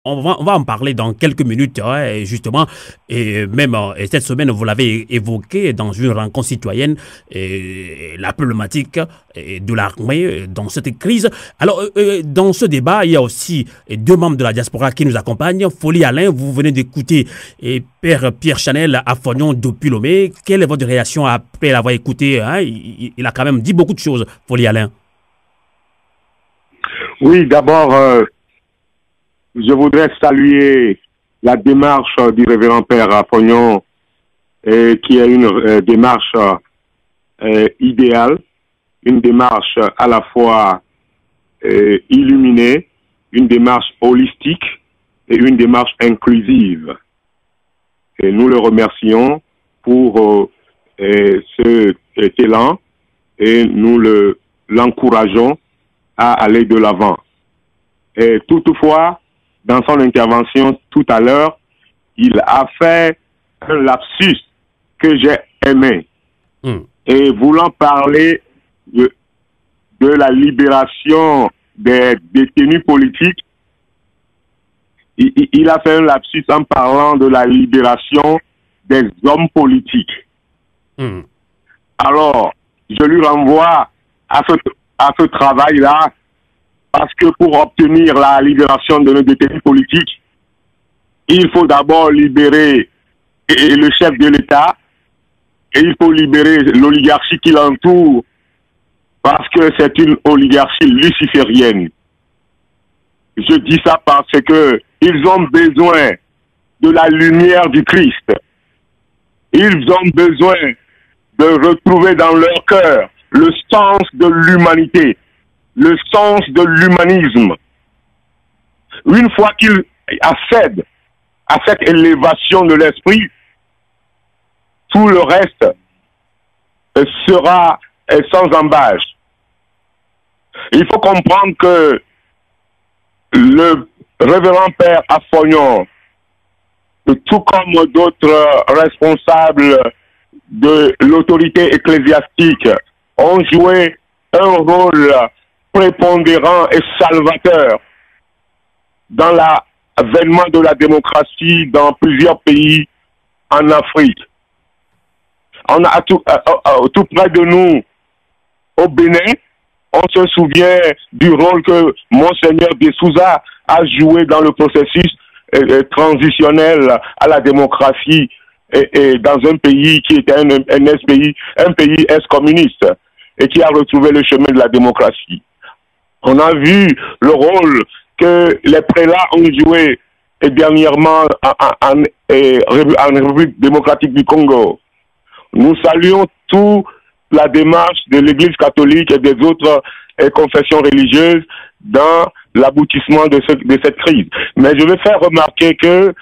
On va en parler dans quelques minutes, hein, et justement, et même cette semaine, vous l'avez évoqué dans une rencontre citoyenne, la problématique de l'armée dans cette crise. Alors, dans ce débat, il y a aussi deux membres de la diaspora qui nous accompagnent. Folie Alain, vous venez d'écouter Père Pierre Chanel à Fognon depuis Lomé. Quelle est votre réaction après l'avoir écouté, hein? Il a quand même dit beaucoup de choses, Folie Alain. Oui, d'abord, je voudrais saluer la démarche du révérend Père Fognon, qui est une démarche idéale, une démarche à la fois illuminée, une démarche holistique et une démarche inclusive. Et nous le remercions pour ce élan et nous l'encourageons à aller de l'avant. Et toutefois, dans son intervention tout à l'heure, il a fait un lapsus que j'ai aimé. Et voulant parler de la libération des détenus politiques, il a fait un lapsus en parlant de la libération des hommes politiques. Alors, je lui renvoie à ce travail-là, parce que pour obtenir la libération de nos détenus politiques, il faut d'abord libérer le chef de l'État et il faut libérer l'oligarchie qui l'entoure, parce que c'est une oligarchie luciférienne. Je dis ça parce que ils ont besoin de la lumière du Christ. Ils ont besoin de retrouver dans leur cœur le sens de l'humanité, le sens de l'humanisme. Une fois qu'ils accèdent à cette élévation de l'esprit, tout le reste sera sans embâche. Il faut comprendre que le révérend Père Fognon, tout comme d'autres responsables de l'autorité ecclésiastique, ont joué un rôle prépondérant et salvateur dans l'avènement de la démocratie dans plusieurs pays en Afrique. On a tout près de nous, au Bénin, on se souvient du rôle que Monseigneur de Souza a joué dans le processus transitionnel à la démocratie et dans un pays qui était un pays ex-communiste et qui a retrouvé le chemin de la démocratie. On a vu le rôle que les prélats ont joué dernièrement en République démocratique du Congo. Nous saluons toute la démarche de l'Église catholique et des autres confessions religieuses dans l'aboutissement de cette crise. Mais je vais faire remarquer que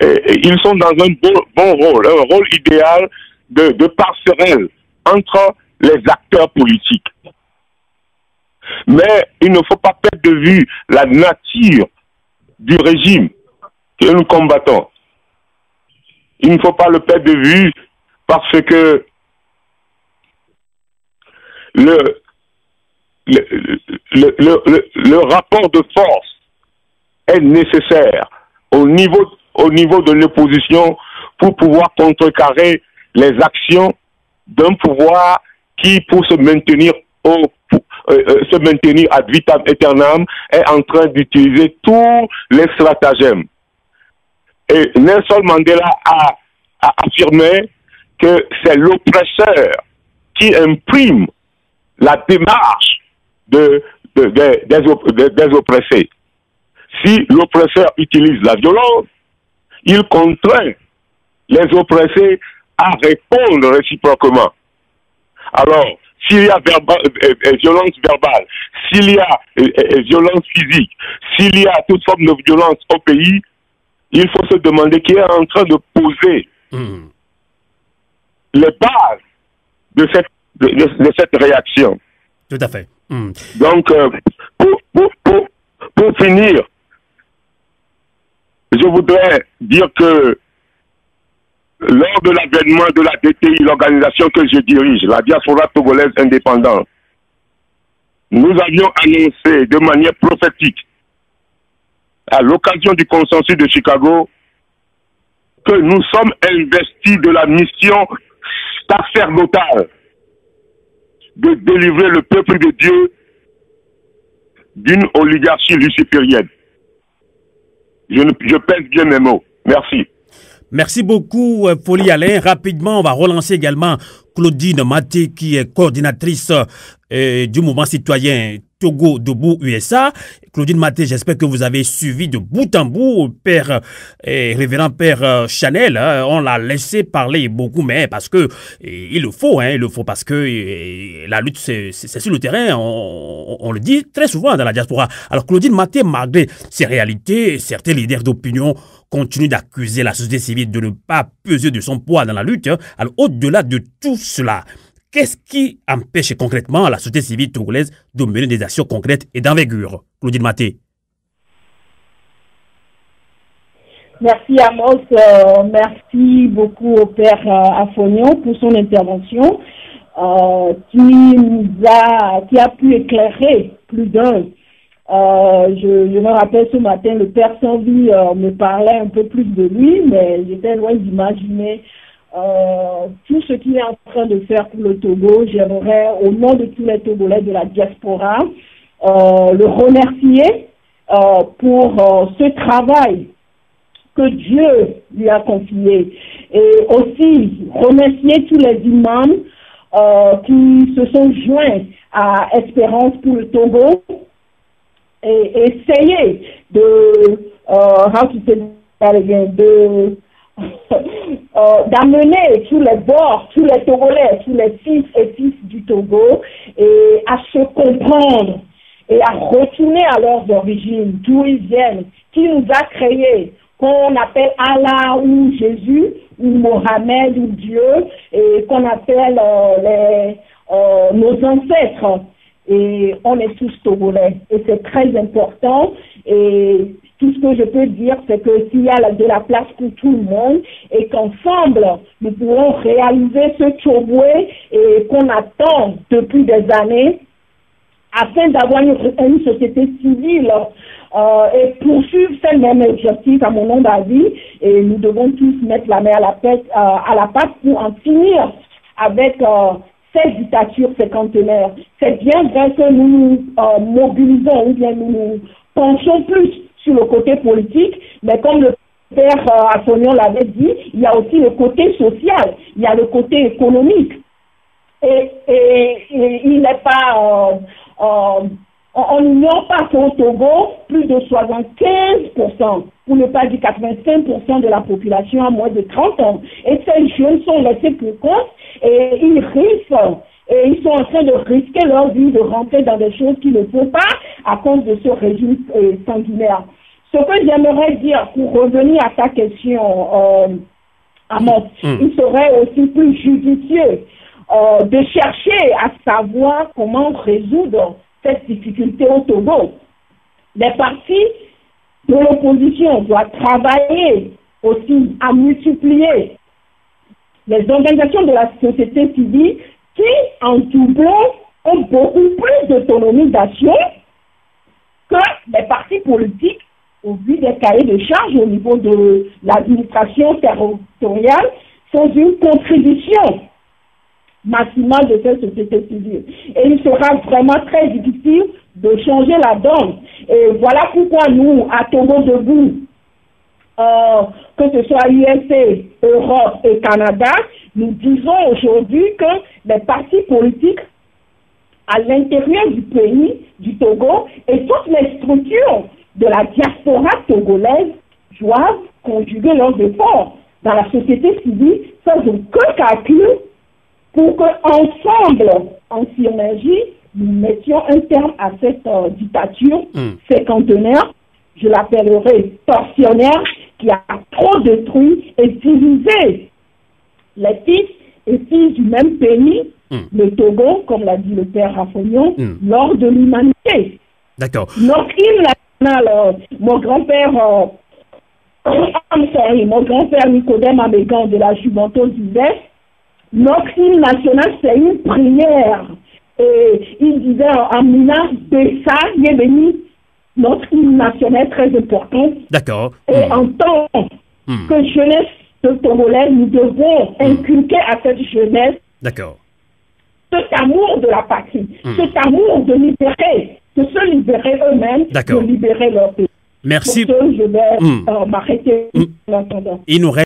ils sont dans un bon rôle, un rôle idéal de passerelle entre les acteurs politiques. Mais il ne faut pas perdre de vue la nature du régime que nous combattons. Il ne faut pas le perdre de vue parce que le rapport de force est nécessaire au niveau de l'opposition pour pouvoir contrecarrer les actions d'un pouvoir qui, pour se maintenir ad vitam aeternam, est en train d'utiliser tous les stratagèmes. Et Nelson Mandela a affirmé que c'est l'oppresseur qui imprime la démarche des oppressés. Si l'oppresseur utilise la violence, il contraint les oppressés à répondre réciproquement. Alors, s'il y a violence verbale, s'il y a violence physique, s'il y a toute forme de violence au pays, il faut se demander qui est en train de poser les bases de cette réaction. Tout à fait. Donc, pour finir, je voudrais dire que lors de l'avènement de la DTI, l'organisation que je dirige, la diaspora togolaise indépendante, nous avions annoncé de manière prophétique à l'occasion du consensus de Chicago, que nous sommes investis de la mission sacerdotale de délivrer le peuple de Dieu d'une oligarchie luciférienne. Je pèse bien mes mots. Merci. Merci beaucoup, Folie Alain. Rapidement, on va relancer également Claudine Maté, qui est coordinatrice du mouvement citoyen Togo Debout USA. Claudine Maté, j'espère que vous avez suivi de bout en bout Père révérend Père Chanel. On l'a laissé parler beaucoup, mais parce que il le faut parce que la lutte c'est sur le terrain. On le dit très souvent dans la diaspora. Alors Claudine Maté, malgré ces réalités, certains leaders d'opinion continuent d'accuser la société civile de ne pas peser de son poids dans la lutte. Alors au-delà de tout cela, qu'est-ce qui empêche concrètement la société civile togolaise de mener des actions concrètes et d'envergure? Claudine Maté. Merci Amos, merci beaucoup au Père Afognon pour son intervention qui a pu éclairer plus d'un. Je me rappelle ce matin, le Père Sanvi me parlait un peu plus de lui, mais j'étais loin d'imaginer tout ce qu'il est en train de faire pour le Togo. J'aimerais, au nom de tous les Togolais de la diaspora, le remercier pour ce travail que Dieu lui a confié. Et aussi remercier tous les imams qui se sont joints à Espérance pour le Togo et essayer d'amener tous les bords, tous les Togolais, tous les fils et filles du Togo et à se comprendre et à retourner à leurs origines, d'où ils viennent, qui nous a créés, qu'on appelle Allah ou Jésus ou Mohamed ou Dieu, et qu'on appelle nos ancêtres. Et on est tous Togolais. Et c'est très important. Et tout ce que je peux dire, c'est que s'il y a de la place pour tout le monde et qu'ensemble, nous pourrons réaliser ce Togoué et qu'on attend depuis des années afin d'avoir une société civile et poursuivre ce même objectif, à mon avis. Et nous devons tous mettre la main à la pâte pour en finir avec cette dictature cinquantenaire. C'est bien vrai que nous nous mobilisons ou bien nous nous penchons plus sur le côté politique, mais comme le Père Afognon l'avait dit, il y a aussi le côté social, il y a le côté économique. Et il n'est pas... on n'ignore pas qu'au Togo, plus de 75%, pour ne pas dire 85% de la population a moins de 30 ans. Et ces jeunes sont laissés pour compte et ils risquent, et ils sont en train de risquer leur vie, de rentrer dans des choses qu'ils ne font pas à cause de ce régime sanguinaire. Ce que j'aimerais dire, pour revenir à ta question, Amos, il serait aussi plus judicieux de chercher à savoir comment résoudre cette difficulté au Togo. Les partis de l'opposition doivent travailler aussi à multiplier les organisations de la société civile qui, en doublant, ont beaucoup plus d'autonomie d'action que les partis politiques au vu des cahiers de charges au niveau de l'administration territoriale sans une contribution maximale de cette société civile. Et il sera vraiment très difficile de changer la donne. Et voilà pourquoi nous, à Togo Debout, que ce soit USA, Europe et Canada, nous disons aujourd'hui que les partis politiques à l'intérieur du pays, du Togo, et toutes les structures de la diaspora togolaise doivent conjuguer leurs efforts dans la société civile sans aucun calcul pour qu'ensemble, en synergie, nous mettions un terme à cette dictature cinquantenaire, je l'appellerai torsionnaire, qui a trop détruit et divisé les fils et filles du même pays, le Togo, comme l'a dit le Père Afognon, lors de l'humanité. D'accord. Notre hymne national, mon grand-père Nicodème Amégan de la Juventus disait, notre hymne national, c'est une prière. Et il disait, Amina, Bessa, Yébeni, notre hymne national très important. D'accord. Et en tant que jeunesse de Togolais, nous devons inculquer à cette jeunesse D'accord. cet amour de la patrie, cet amour de libérer, de se libérer eux-mêmes, de libérer leur pays. Merci. Pour ce, je vais m'arrêter en attendant. Il nous reste